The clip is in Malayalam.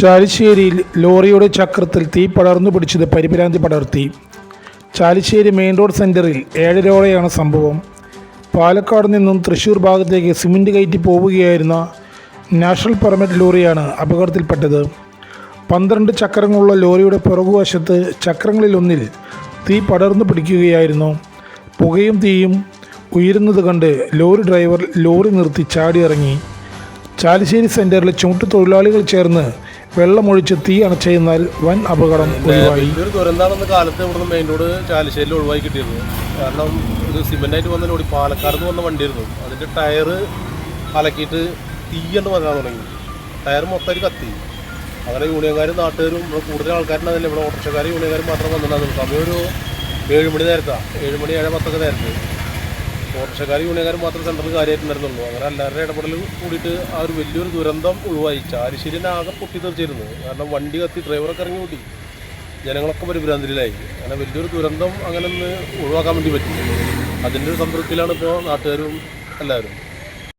ചാലിശ്ശേരിയിൽ ലോറിയുടെ ചക്രത്തിൽ തീ പടർന്നു പിടിച്ചത് പരിഭ്രാന്തി പടർത്തി. ചാലിശ്ശേരി മെയിൻ റോഡ് സെൻറ്ററിൽ 7:30 സംഭവം. പാലക്കാട് നിന്നും തൃശ്ശൂർ ഭാഗത്തേക്ക് സിമൻറ്റ് കയറ്റി പോവുകയായിരുന്ന നാഷണൽ പെർമിറ്റ് ലോറിയാണ് അപകടത്തിൽപ്പെട്ടത്. 12 ചക്രങ്ങളുള്ള ലോറിയുടെ പുറകുവശത്ത് ചക്രങ്ങളിലൊന്നിൽ തീ പടർന്നു പിടിക്കുകയായിരുന്നു. പുകയും തീയും ഉയരുന്നത് കണ്ട് ലോറി ഡ്രൈവർ ലോറി നിർത്തി ചാടിയിറങ്ങി. ചാലിശ്ശേരി സെൻറ്ററിൽ ചുമട്ടുതൊഴിലാളികൾ ചേർന്ന് വെള്ളമൊഴിച്ച് തീ അണച്ചെന്നാൽ വൻ അപകടം ഒഴിവായി. ഒരു ദുരന്താണെന്ന കാലത്ത് ഇവിടുന്ന് മെയിൻ റോഡ് ചാലിശ്ശേരിയിൽ ഒഴിവായി കിട്ടിയിരുന്നു. കാരണം ഇത് സിമെൻ്റായിട്ട് വന്ന ലോറി പാലക്കാട് നിന്ന് വന്ന വണ്ടിയായിരുന്നു. അതിൻ്റെ ടയറ് അലക്കിയിട്ട് തീയണ്ട് വരാൻ തുടങ്ങി. ടയർ മൊത്തമായിട്ട് കത്തി. അങ്ങനെ യൂണിയൻകാരും നാട്ടുകാരും ഇവിടെ കൂടുതൽ ആൾക്കാരുണ്ടാവില്ല. ഇവിടെ ഓട്ടോറിക്ഷക്കാരും യൂണിയൻകാരും മാത്രം വന്നിട്ടുണ്ടായിരുന്നു. സമയം ഒരു 7 മണി നേരത്താണ്, 7 മണി 7:10 നേരത്ത്. ഓട്ടോറിക്ഷക്കാരും യൂണിയൻകാരും മാത്രം സെൻറ്ററിൽ കാര്യമായിട്ടുണ്ടായിരുന്നുള്ളൂ. അങ്ങനെ എല്ലാവരുടെ ഇടപെടൽ കൂടിയിട്ട് ആ ഒരു വലിയൊരു ദുരന്തം ഒഴിവായി. ചാലിശ്ശേരിനെ ആകെ പൊട്ടിത്തെറിച്ചിരുന്നു. കാരണം വണ്ടി കത്തി, ഡ്രൈവറൊക്കെ ഇറങ്ങി കൂട്ടി, ജനങ്ങളൊക്കെ പരിഭ്രാന്തിയിലായി. അങ്ങനെ വലിയൊരു ദുരന്തം അങ്ങനെ ഒന്ന് ഒഴിവാക്കാൻ വേണ്ടി പറ്റി. അതിൻ്റെ ഒരു സംതൃപ്തിയിലാണ് ഇപ്പോൾ നാട്ടുകാരും എല്ലാവരും.